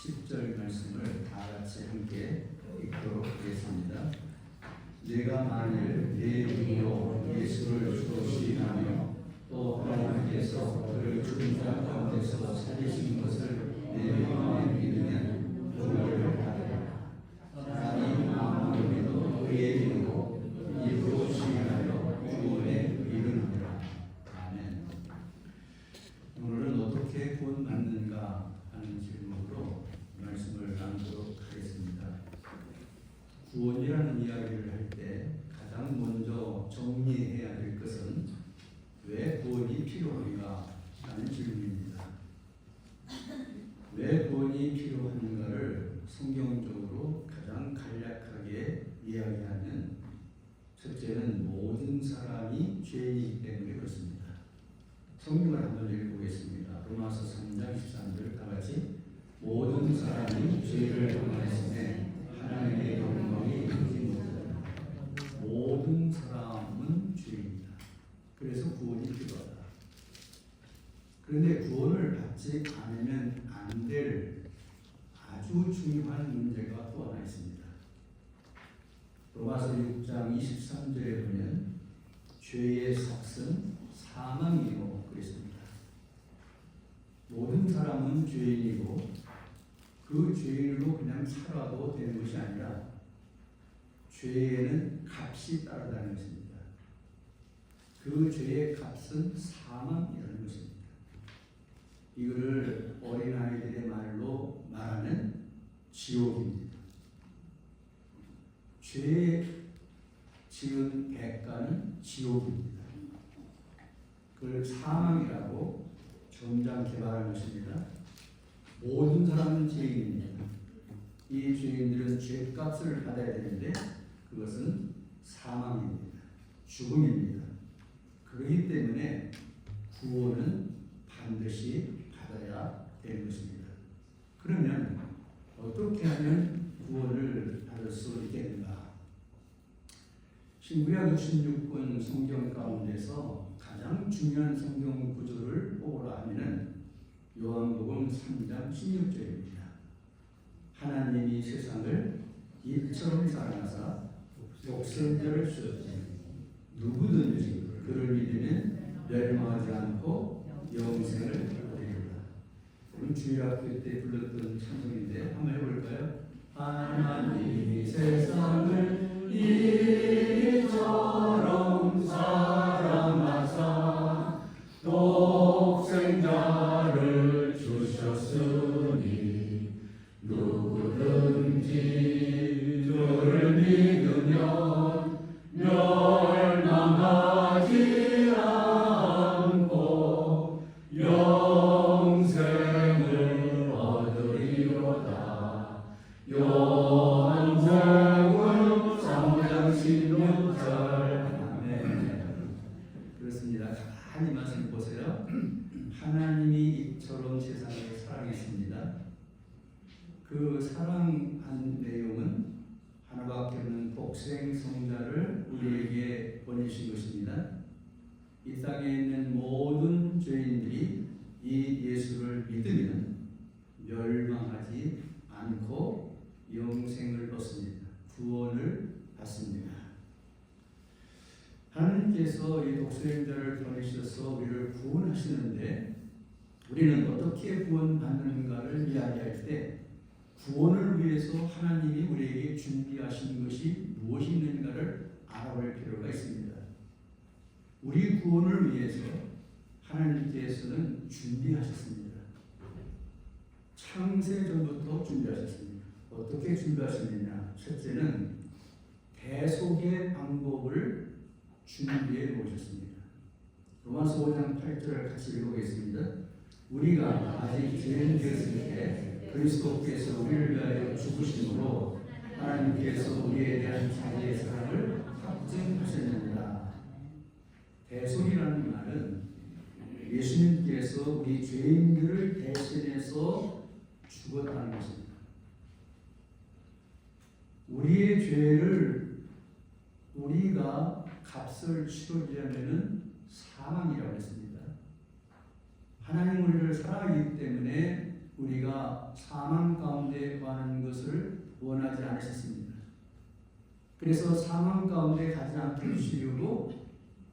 10절 말씀을 다 같이 함께 읽도록 하겠습니다. 내가 만일 내 이름으로 예수를 주로 시인하며 또 하나님께서 그를 죽은 자 가운데서 살리신 것을 내 마음에 믿으면 구원을 받으리라. 사람이 마음으로 믿어 그의 이름으로 입으로 시인하여 구원에 이르느니라. 아멘. 오늘은 어떻게 구원받는가 하는 질문으로 말씀을 나누도록 하겠습니다. 구원이라는 이야기를 할 때 가장 먼저 정리해야 될 것은 왜 구원이 필요한가 하는 질문입니다. 왜 구원이 필요한가를 성경적으로 가장 간략하게 이야기하면 첫째는 모든 사람이 죄인이기 때문에 그렇습니다. 성경을 한번 읽어보겠습니다. 로마서 3장 13절 다 같이 모든 사람이 죄를 범하였으며 하나님의 영광이 이루지 못하다. 모든 사람은 죄인이다. 그래서 구원이 필요하다. 그런데 구원을 받지 않으면 안 될 아주 중요한 문제가 또 하나 있습니다. 로마서 6장 23절에 보면 죄의 삭은 사망이요 그랬습니다. 모든 사람은 죄인이고 그 죄인으로 그냥 살아도 되는 것이 아니라 죄에는 값이 따르다는 것입니다. 그 죄의 값은 사망이라는 것입니다. 이거를 어린아이들의 말로 말하면 지옥입니다. 죄 지은 대가는 지옥입니다. 그걸 사망이라고 점잖게 말한 것입니다. 모든 사람은 죄인입니다. 이 죄인들은 죄값을 받아야 되는데 그것은 사망입니다. 죽음입니다. 그렇기 때문에 구원은 반드시 받아야 되는 것입니다. 그러면 어떻게 하면 구원을 받을 수 있겠는가? 신구약 66권 성경 가운데서 가장 중요한 성경 구절을 뽑으라 하면은 요한복음 3장 16절입니다. 하나님이 세상을 이처럼 사랑하사 독생자를 주셨으니 누구든지 그를 믿으면 멸망하지 않고 영생을 얻으리라. 오늘 주일학교 때 불렀던 찬송인데 한번 해볼까요? 하나님이 세상을 이처럼 사랑하사 독생자를 주셨으니 누구든지 저를 믿으면 멸망하지 않고 영생을 얻으리로다. 요한복음 3장 16절. 아멘. 그렇습니다. 가만히 말씀 보세요. 하나님이 이처럼 세상을 사랑했습니다. 그 사랑한 내용은 하나밖에 없는 독생 성자를 우리에게 보내신 것입니다. 이 땅에 있는 모든 죄인들이 이 예수를 믿으면 멸망하지 않고 영생을 얻습니다. 구원을 받습니다. 하나님께서 이 독생자를 보내셔서 우리를 구원하시는데 우리는 어떻게 구원받는가를 이야기할 때 구원을 위해서 하나님이 우리에게 준비하신 것이 무엇이 있는가를 알아볼 필요가 있습니다. 우리 구원을 위해서 하나님께서는 준비하셨습니다. 창세전부터 준비하셨습니다. 어떻게 준비하셨느냐? 첫째는 대속의 방법을 준비해 놓으셨습니다. 로마서 5장 8절을 같이 읽어보겠습니다. 우리가 아직 죄인 되었을 때 그리스도께서 우리를 위하여 죽으심으로 하나님께서 우리에 대한 자기의 사랑을 확증하셨느니라. 대속이라는 말은 예수님께서 우리 죄인들을 대신해서 죽었다는 것입니다. 우리의 죄를 우리가 값을 치르려면 사망이라고 했습니다. 하나님 우리를 사랑하기 때문에 우리가 사망 가운데 거하는 것을 원하지 않으셨습니다. 그래서 사망 가운데 가지 않게 해주시려고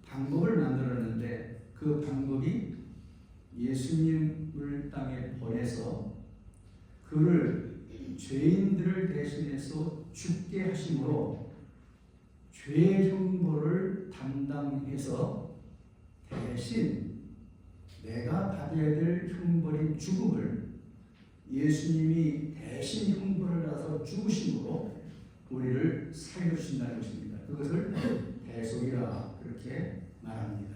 방법을 만들었는데 그 방법이 예수님을 땅에 보내서 그를 죄인들을 대신해서 죽게 하심으로 죄의 형벌을 담당해서 대신 내가 받아야 될 형벌인 죽음을 예수님이 대신 형벌을 받아서 죽으심으로 우리를 살려주신다는 것입니다. 그것을 대속이라 그렇게 말합니다.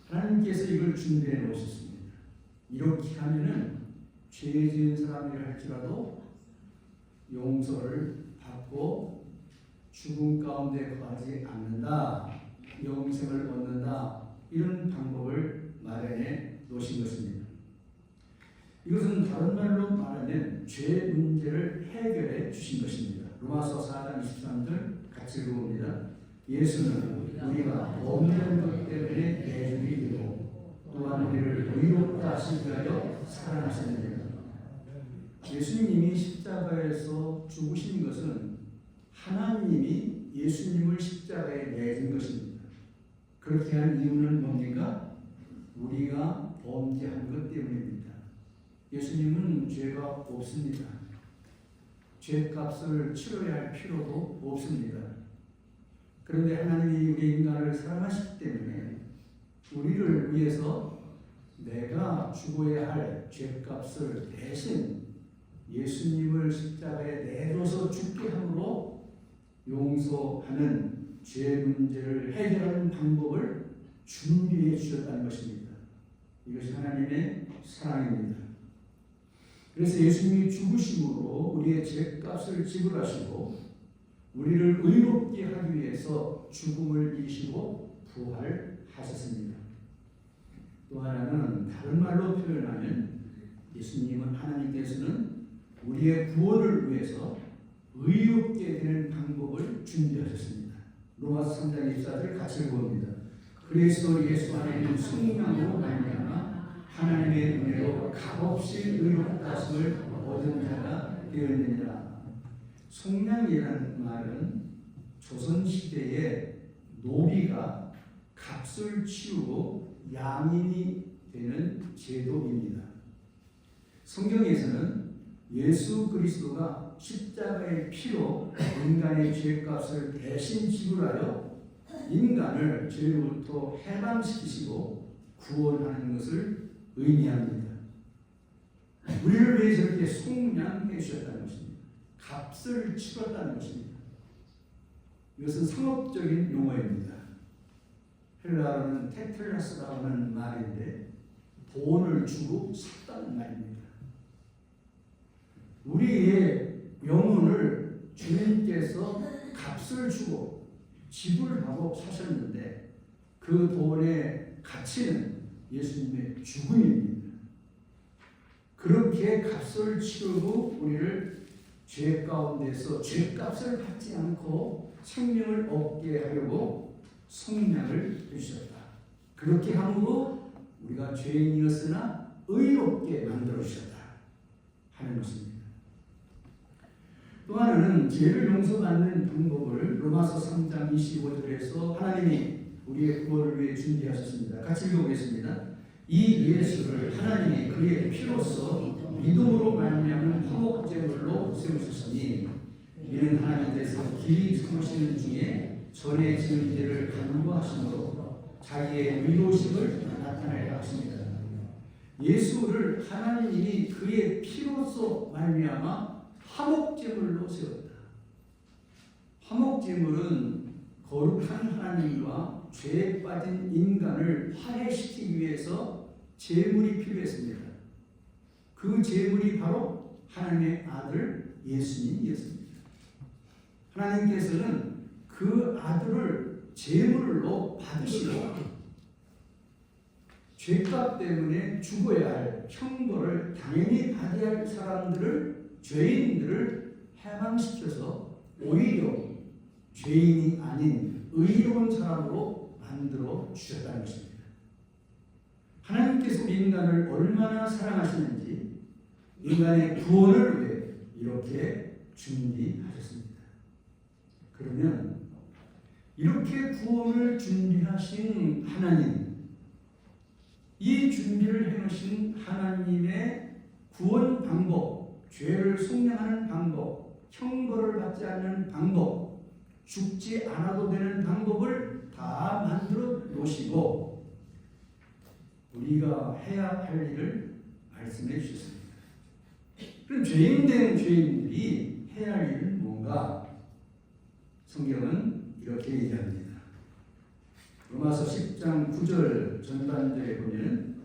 하나님께서 이걸 준비해 놓으셨습니다. 이렇게 하면은 죄 지은 사람이라 할지라도 용서를 받고 죽음 가운데 거하지 않는다, 영생을 얻는다, 이런 방법을 마련해 놓으신 것입니다. 이것은 다른 말로 말하면 죄 문제를 해결해 주신 것입니다. 로마서 4장 23절 같이 읽어봅니다. 예수는 우리가 범죄한 것 때문에 내주이 되고 또한 우리를 의롭다 하시기 위하여 살아나셨느니라. 예수님이 십자가에서 죽으신 것은 하나님이 예수님을 십자가에 내준 것입니다. 그렇게 한 이유는 뭡니까? 우리가 범죄한 것 때문입니다. 예수님은 죄가 없습니다. 죄값을 치러야 할 필요도 없습니다. 그런데 하나님이 우리 인간을 사랑하시기 때문에 우리를 위해서 내가 죽어야 할 죄값을 대신 예수님을 십자가에 내줘서 죽게 함으로 용서하는 죄 문제를 해결하는 방법을 준비해 주셨다는 것입니다. 이것이 하나님의 사랑입니다. 그래서 예수님이 죽으심으로 우리의 죄값을 지불하시고 우리를 의롭게 하기 위해서 죽음을 이기시고 부활하셨습니다. 또 하나는 다른 말로 표현하면 예수님은 하나님께서는 우리의 구원을 위해서 의롭게 되는 방법을 준비하셨습니다. 로마서 3장 24절 같이 읽어봅니다. 그리스도 예수 안에 있는 성령으로 말미암아 하나님의 은혜로 값없이 의롭다 하심을 얻은 자가 되었느니라. 속량이라는 말은 조선시대의 노비가 값을 치우고 양인이 되는 제도입니다. 성경에서는 예수 그리스도가 십자가의 피로 인간의 죄값을 대신 지불하여 인간을 죄로부터 해방시키시고 구원하는 것을 의미합니다. 우리를 위해서 이렇게 속량해 주셨다는 것입니다. 값을 치렀다는 것입니다. 이것은 상업적인 용어입니다. 헬라어는 테텔라스라고 하는 말인데 돈을 주고 샀다는 말입니다. 우리의 영혼을 주님께서 값을 주고 지불하고 사셨는데 그 돈의 가치는 예수님의 죽음입니다. 그렇게 값을 치르고 우리를 죄 가운데서 죄값을 받지 않고 생명을 얻게 하려고 속량을 해주셨다. 그렇게 함으로 우리가 죄인이었으나 의롭게 만들어 주셨다 하는 것입니다. 또 하나는 죄를 용서받는 방법을 로마서 3장 25절에서 하나님이 우리의 구원을 위해 준비하셨습니다. 같이 읽어보겠습니다. 이 예수를 하나님이 그의 피로써 믿음으로 말미암은 화목제물로 세우셨으니 이는 하나님께서 길이 참으시는 중에 전에 지은 죄를 간구하심으로 자기의 의로우심을 나타내려 하십니다. 예수를 하나님이 그의 피로써 말미암아 화목제물로 세웠다. 화목제물은 거룩한 하나님과 죄에 빠진 인간을 화해시키기 위해서 제물이 필요했습니다. 그 제물이 바로 하나님의 아들 예수님이었습니다. 하나님께서는 그 아들을 제물로 받으시고 죄값 때문에 죽어야 할 형벌을 당연히 받아야 할 사람들을, 죄인들을 해방시켜서 오히려 죄인이 아닌 의로운 사람으로 만들어 주셨다는 것입니다. 하나님께서 인간을 얼마나 사랑하시는지 인간의 구원을 위해 이렇게 준비하셨습니다. 그러면 이렇게 구원을 준비하신 하나님, 이 준비를 해놓으신 하나님의 구원 방법, 죄를 속량하는 방법, 형벌을 받지 않는 방법, 죽지 않아도 되는 방법을 다 만들어 놓으시고 우리가 해야 할 일을 말씀해 주셨습니다. 그럼 죄인된 죄인들이 해야 할 일은 뭔가? 성경은 이렇게 얘기합니다. 로마서 10장 9절 전반절에 보면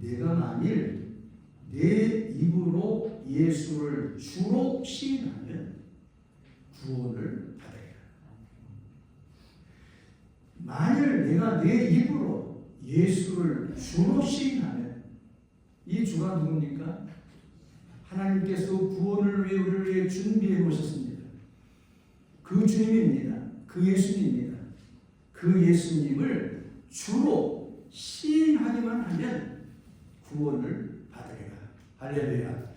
내가 만일 내 입으로 예수를 주로 시인하면 구원을 받으리라. 만일 내가 내 입으로 예수를 주로 시인하면 이 주가 누굽니까? 하나님께서 구원을 위해 우리를 위해 준비해 놓으셨습니다. 그 주님입니다. 그 예수님입니다. 그 예수님을 주로 시인하기만 하면 구원을 받으리라. 할렐루야.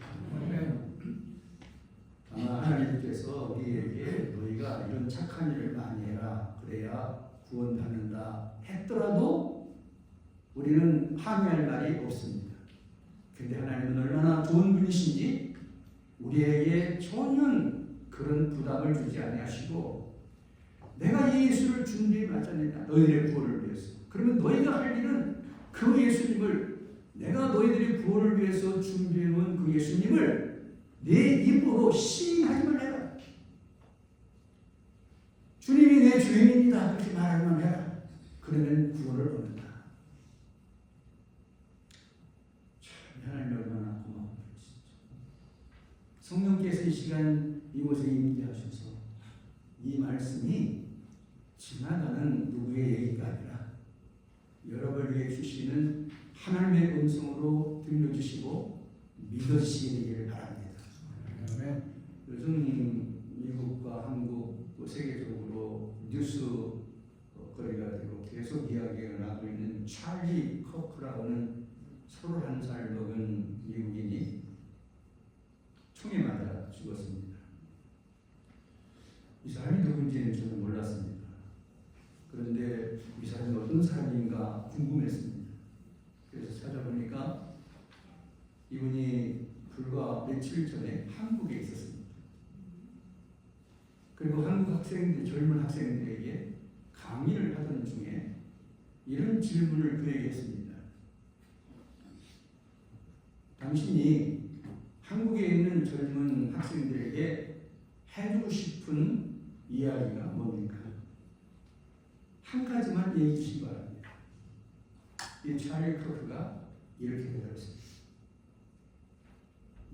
아마 하나님께서 우리에게 너희가 이런 착한 일을 많이 해라. 그래야 구원받는다 했더라도 우리는 항의할 말이 없습니다. 근데 하나님은 얼마나 좋은 분이신지 우리에게 전혀 그런 부담을 주지 아니하시고 내가 이 예수를 준비하지 않느냐 너희들의 구원을 위해서. 그러면 너희가 할 일은 그 예수님을 내가 너희들의 구원을 위해서 준비해놓은 그 예수님을 내 입으로 시인하기만 해라. 주님이 내 주인입니다. 그렇게 말하기만 해라. 그러면 구원을 얻는다. 참 하나님 얼마나 고마운 분이시죠. 성령께서 이 시간 이곳에 임재하셔서 이 말씀이 지나가는 누구의 얘기가 아니라 여러분을 위해 주시는 하나님의 음성으로 들려주시고 믿어지시게 되기를 바랍니다. 요즘 미국과 한국 세계적으로 뉴스 거리가 되고 계속 이야기가 나고 있는 찰리 커크라고는 31살 먹은 미국인이 총에 맞아 죽었습니다. 이 사람이 누군지는 저는 몰랐습니다. 그런데 이 사람이 어떤 사람인가 궁금했습니다. 그래서 찾아보니까 이분이 불과 며칠 전에 한국에 있었습니다. 그리고 한국 학생들, 젊은 학생들에게 강의를 하던 중에 이런 질문을 그에게 했습니다. 당신이 한국에 있는 젊은 학생들에게 해주고 싶은 이야기가 뭡니까? 한 가지만 얘기해 주시기 바랍니다. 이 찰리 커크가 이렇게 대답했습니다.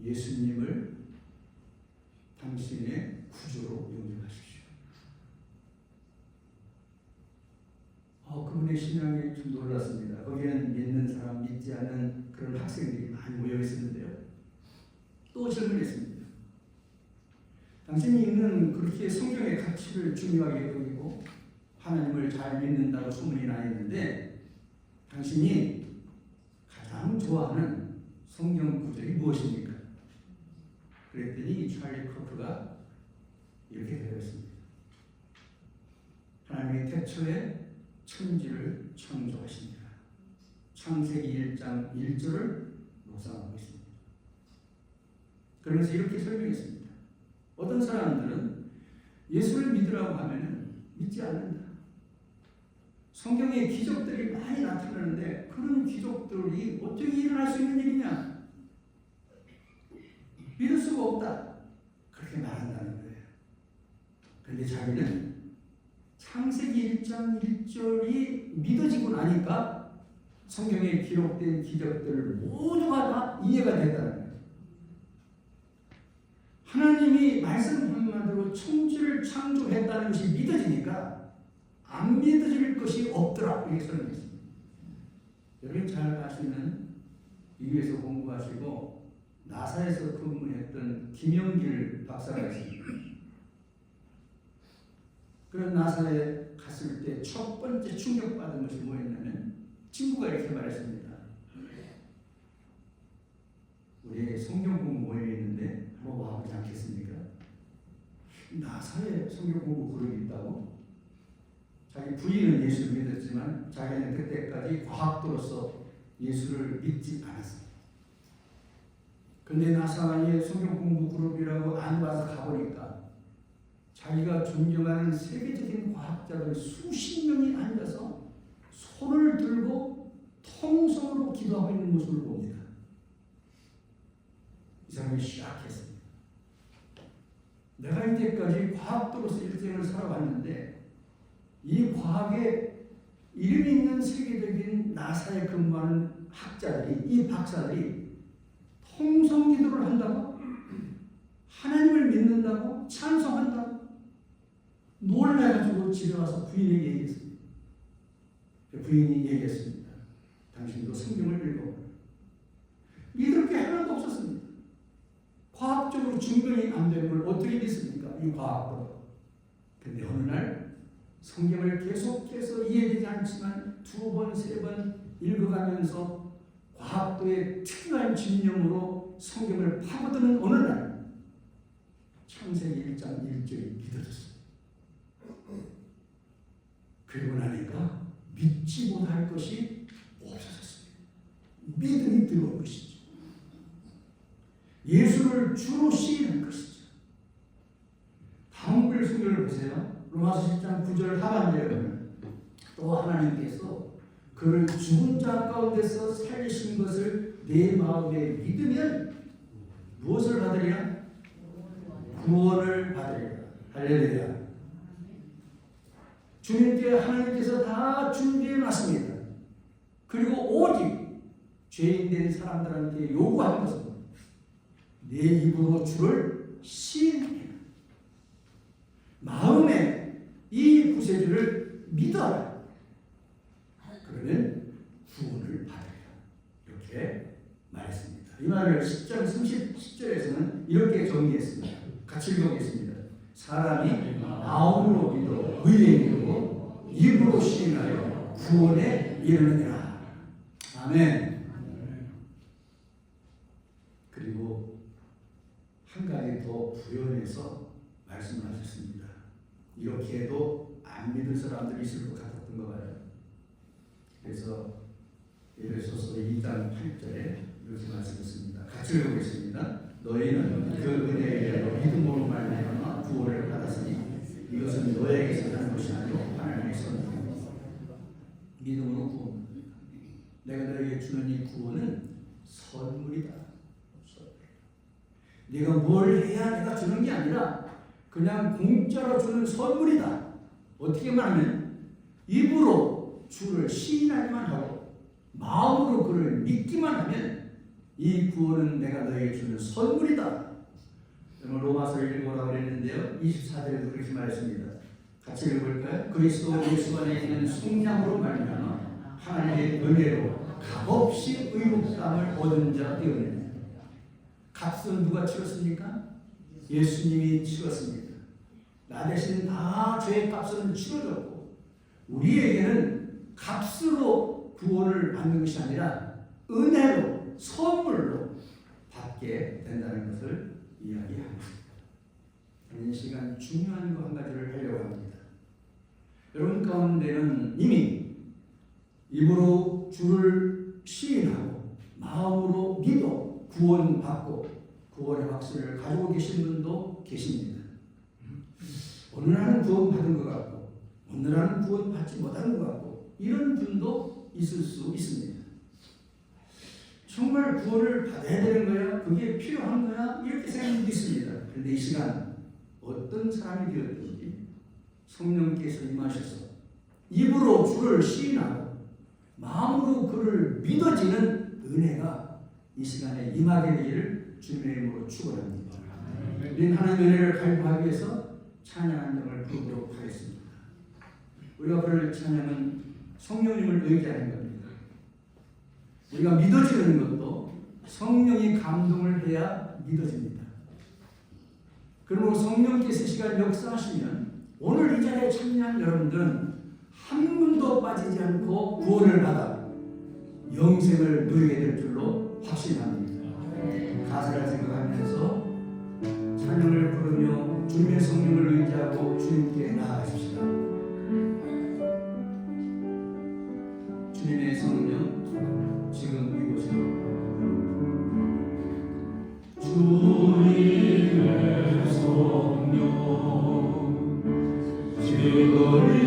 예수님을 당신의 구주로 영접하십시오. 그분의 신앙이 좀 놀랐습니다. 거기에는 믿는 사람, 믿지 않는 그런 학생들이 많이 모여 있었는데요. 또 질문했습니다. 당신이 읽는 그렇게 성경의 가치를 중요하게 여기고 하나님을 잘 믿는다고 소문이 나 있는데 당신이 가장 좋아하는 성경 구절이 무엇입니까? 그랬더니 찰리 커크가 이렇게 대답했습니다. 하나님이 태초에 천지를 창조하십니다. 창세기 1장 1절을 묵상하고 있습니다. 그러면서 이렇게 설명했습니다. 어떤 사람들은 예수를 믿으라고 하면 믿지 않는다. 성경에 기적들이 많이 나타나는데 그런 기적들이 어떻게 일어날 수 있는 일이냐? 믿을 수가 없다. 그렇게 말한다는 거예요. 그런데 자기는 창세기 1장 1절이 믿어지고 나니까 성경에 기록된 기적들 모두가 다 이해가 됐다는 거예요. 하나님이 말씀 한마디로 천지를 창조했다는 것이 믿어지니까 안 믿어질 것이 없더라. 이렇게 설명했습니다. 여러분 잘 아시는 미국에서 공부하시고 나사에서 근무했던 김영길 박사가 있습니다. 그런 나사에 갔을 때 첫 번째 충격받은 것이 뭐였냐면 친구가 이렇게 말했습니다. 우리 우리 성경 공부 모임이 있는데 한번 와보지 않겠습니까? 나사에 성경 공부 그룹이 있다고? 자기 부인은 예수를 믿었지만 자기는 그때까지 과학도로서 예수를 믿지 않았어요. 근데 나사에 성경 공부 그룹이라고 안 와서 가보니까 자기가 존경하는 세계적인 과학자들 수십 명이 앉아서 손을 들고 통성으로 기도하고 있는 모습을 봅니다. 이 사람이 시작했습니다. 내가 이제까지 과학도로서 일생을 살아왔는데 이 과학에 이름 있는 세계적인 나사에 근무하는 학자들이, 이 박사들이 통성 기도를 한다고? 하나님을 믿는다고? 찬송한다고? 놀라가지고 집에 와서 부인에게 얘기했습니다. 부인이 얘기했습니다. 당신도 성경을 읽어보라. 믿을 게 하나도 없었습니다. 과학적으로 증명이 안 되는 걸 어떻게 믿습니까? 이 과학도. 근데 어느 날 성경을 계속해서 이해되지 않지만 2번, 3번 읽어가면서 과학도의 특이한 집념으로 성경을 파고드는 어느 날 창세기 1장 1절이 믿어졌어요. 그리고 나니까 믿지 못할 것이 없어졌습니다. 믿음이 들어온 것이죠. 예수를 주로 시인한 것이죠. 다음 글 성경을 보세요. 로마서 10장 9절 하반절에 보면 또 하나님께서 그를 죽은 자 가운데서 살리신 것을 내 마음에 믿으면 무엇을 받으리라? 구원을 받으리라. 할렐루야. 주님께 하나님께서 다 준비해 놨습니다. 그리고 오직 죄인된 사람들한테 요구하는 것은 내 입으로 주를 시인해라. 마음에 이 구세주를 믿어라. 그러면 구원을 받으리라. 이렇게 말했습니다. 이 말을 10장 30절에서는 이렇게 정리했습니다. 같이 읽어보겠습니다. 사람이 마음으로 믿어 의에 이르고 입으로 시인하여 구원에 이르느니라. 아멘. 그리고 한 가지 더 부연해서 말씀을 하셨습니다. 이렇게 해도 안 믿을 사람들이 있을 것 같았던 거 봐요. 그래서 에베소서 2장 8절에 이렇게 말씀했습니다. 같이 읽어보겠습니다. 너희는 그 은혜에 믿음으로 말미암아 구원을 받았으니 이것은 너에게서 난 것이 아니고 하나님께서 믿음으로 구원. 내가 너에게 주는 이 구원은 선물이다. 네가 뭘 해야 내가 주는 게 아니라 그냥 공짜로 주는 선물이다. 어떻게 말하면 입으로 주를 시인하기만 하고 마음으로 그를 믿기만 하면 이 구원은 내가 너에게 주는 선물이다. 로마서를 읽어보라고 그랬는데요. 24절에도 그렇게 말했습니다. 같이 읽어볼까요? 그리스도 예수 안에 있는 속량으로 말미암아 하나님의 은혜로 값없이 의롭다함을 얻은 자 되었느니라. 값은 누가 치렀습니까? 예수님이 치렀습니다. 나 대신 다 죄의 값은 치러졌고 우리에게는 값으로 구원을 받는 것이 아니라 은혜로 선물로 받게 된다는 것을 이야기합니다. 이 시간 중요한 거 한 가지를 하려고 합니다. 여러분 가운데는 이미 입으로 주를 시인하고 마음으로 믿어 구원받고 구원의 확신을 가지고 계신 분도 계십니다. 어느 날은 구원받은 것 같고 어느 날은 구원받지 못한 것 같고 이런 분도 있을 수 있습니다. 정말 구원을 받아야 되는 거야? 그게 필요한 거야? 이렇게 생각도 있습니다. 그런데 이 시간 어떤 사람이 되었든지 성령께서 임하셔서 입으로 주를 시인하고 마음으로 그를 믿어지는 은혜가 이 시간에 임하게 되기를 주님의 이름으로 축원합니다. 우리는 하나님의 은혜를 갈구하기 위해서 찬양 한 장을 부르도록 하겠습니다. 우리가 부를 찬양은 성령님을 의지하는 겁니다. 우리가 믿어지는 것도 성령이 감동을 해야 믿어집니다. 그리고 성령께서 시간 역사하시면 오늘 이 자리에 참여한 여러분들은 한 분도 빠지지 않고 구원을 받아 영생을 누리게 될 줄로 확신합니다. 가사를 생각하면서 찬양을 부르며 주님의 성령을 의지하고 주님께 나아가십시다. 주님의 성령 지금 이곳으로 주님의 성령 지금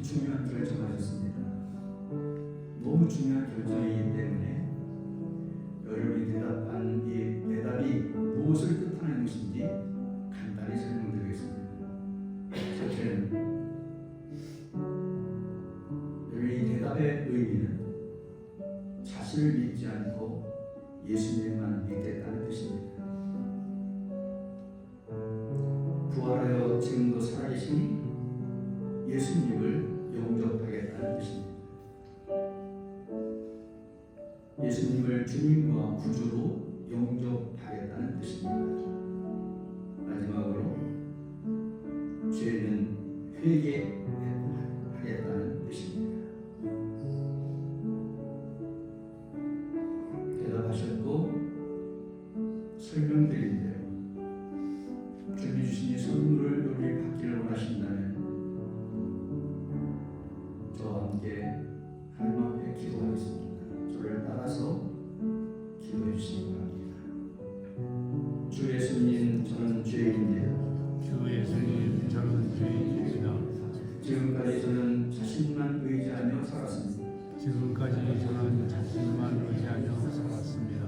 중요한 결정하셨습니다. 너무 중요한 결정이기 때문에 여러분이 대답한 이 대답이 무엇을 뜻하는 것인지 간단히 설명드리겠습니다. 첫째는 이 대답의 의미는 자신을 믿지 않고 예수님만 믿겠다는 뜻입니다. 부활하여 지금도 살아계신 예수님을 영접하겠다는 뜻입니다. 예수님을 주님과 구주로 영접하겠다는 뜻입니다. 마지막으로 죄는 회개하겠다는 뜻입니다. 대답하셨고 설명드린 대로 주님이 주신 이 선물을 우리 받기를 원하신다면 저와 함께 하나님 앞에 기도하겠습니다. 저를 따라서 기도해 주시기 바랍니다. 주 예수님, 저는 죄인입니다. 주 예수님, 저는 죄인입니다. 지금까지 저는 자신만 의지하며 살았습니다. 지금까지 저는 자신만 의지하며 살았습니다.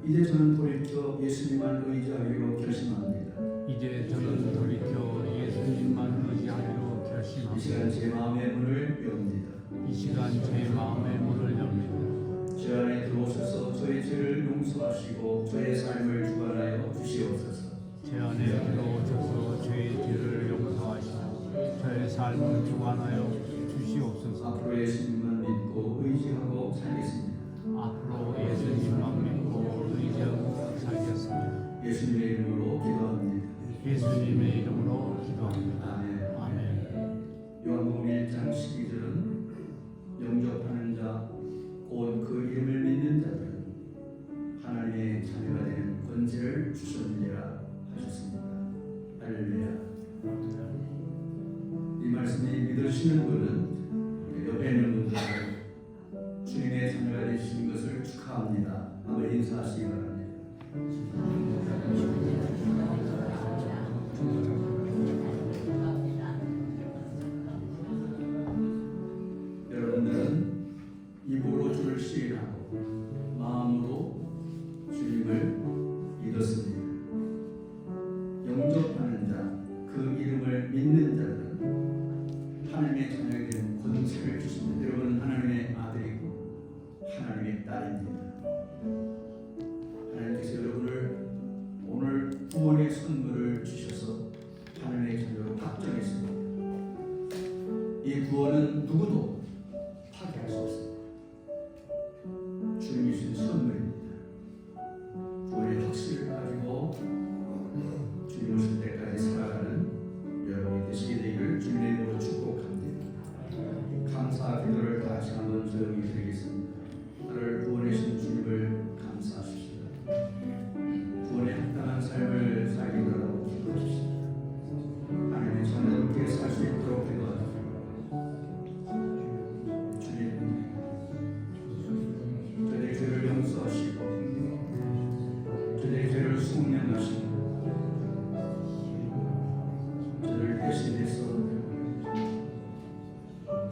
이제 저는 돌이켜 예수님만 의지하기로 결심합니다. 이제 저는 돌이켜 예수님만 의지하기로 결심합니다. 이 시간 제 마음의 문을 엽니다. 이 시간 제 마음의 문을 엽니다. 제 안에 들어오셔서 저의 죄를 용서하시고 저의 삶을 주관하여 주시옵소서. 제 안에 들어오셔서 죄의 죄를 용서하시고 저의 삶을 주관하여 주시옵소서. 앞으로 예수님만 믿고 의지하고 살겠습니다. 앞으로 예수님만 믿고 의지하고 살겠습니다. 예수님의 이름으로 기도합니다. 예수님의 이름으로 기도합니다. 아멘. 아멘. 요한복음 1장 12절은 영접하는 자, 곧 그 이름을 믿는 자들은 하나님의 자녀가 되는 권세를 주셨느니라 하셨습니다. 할렐루야. 이 말씀이 믿으시는 분은 옆에 있는 분들 주님의 자녀가 되신 것을 축하합니다. 한번 인사하시기 바랍니다. 여러분들은 입으로 주를 시인하고 마음으로 주님을 믿었습니다. 영접하는 자, 그 이름을 믿는 자들은 하나님의 자녀에게 되는 권세를 주십니다. 여러분은 하나님의 아들이고 하나님의 딸입니다. 하나님께서 여러분을 오늘 구원의 선물을 주셔서 하나님의 자녀로 확정했습니다. 이 구원은 누구도 파괴할 수 없습니다. 주님이 주신 선물입니다. 구원의 확신을 가지고 주님 오실 때까지 살아가는 여러분이 되시게 되기를 주님의 이름으로 축복합니다. 감사 기도를 다시 한번 조용히 드리겠습니다. 나를 구원해 주신 주님을 감사하십시오. 구원에 합당한 삶을 살기 바라고 기도하십시오. 하나님의 자녀롭게 살 수 있도록 기도하십시오. 주님, 저희의 죄를 용서하시고 저희의 죄를 속량하시고 저를 대신해서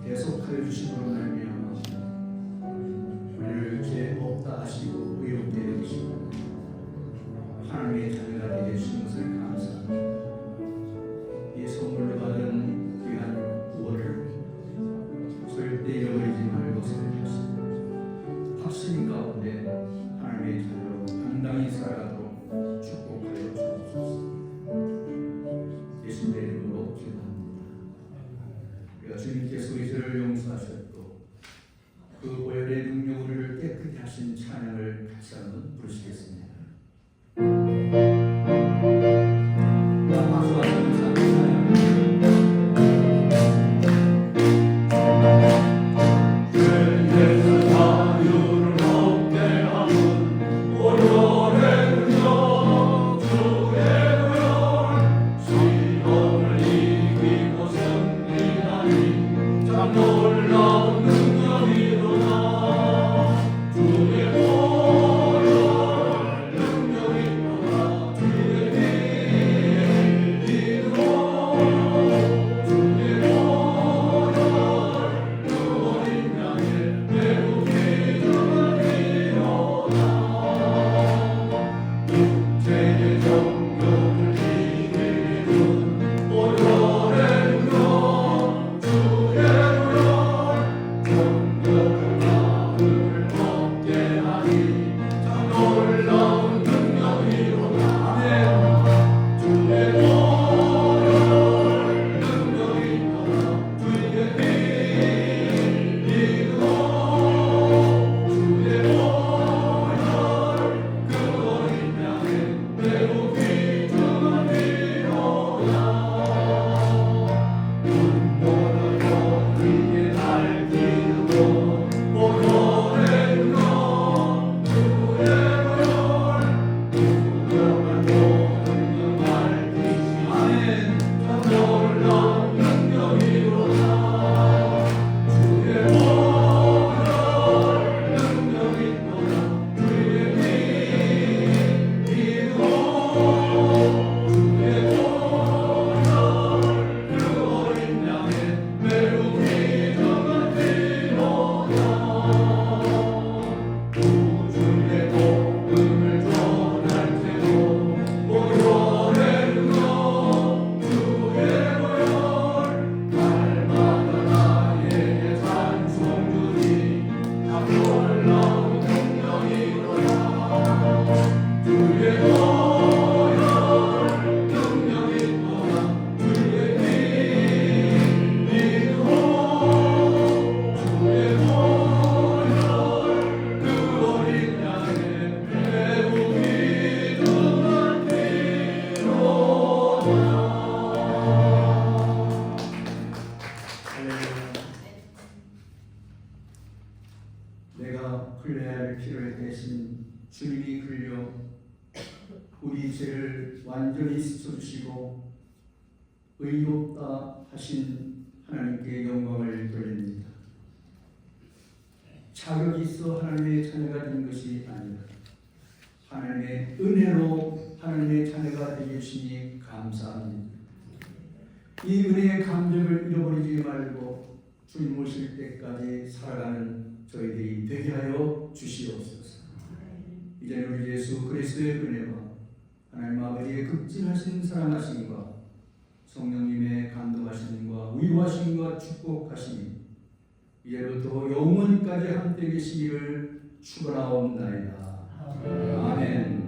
계속하여 주심으로 말미암아 우리를 죄 없다 하시고 의롭게 여기시고 하나님의 자녀가 되게 해주신 것을 감사합니다. 이 선물로 받은 귀한 구원을 절대 잃어버리지 말고 살펴주십니다. 확신 가운데 하나님의 자녀로 당당히 살아가도록 축복하여 주옵소서. 예수님의 이름으로 기도합니다. 우리가 주님께서 이 죄를 용서하셨고 그 보혈의 능력으로 우리를 깨끗게 하신 찬양을 같이 한번 부르시겠습니다. 박수와 감사 놀라운 능력이로다 주의 보혈 주시고 의롭다 하신 하나님께 영광을 돌립니다. 자격이 있어 하나님의 자녀가 된 것이 아니라 하나님의 은혜로 하나님의 자녀가 되게 주시니 감사합니다. 이 은혜의 감격을 잃어버리지 말고 주님 오실 때까지 살아가는 저희들이 되게 하여 주시옵소서. 이제는 우리 예수 그리스도의 은혜와 하나님 아버지의 극진하신 사랑하심과 성령님의 감동하심과 위로하심과 축복하심이 이제부터 영원까지 함께 계시기를 축원하옵나이다. 아멘.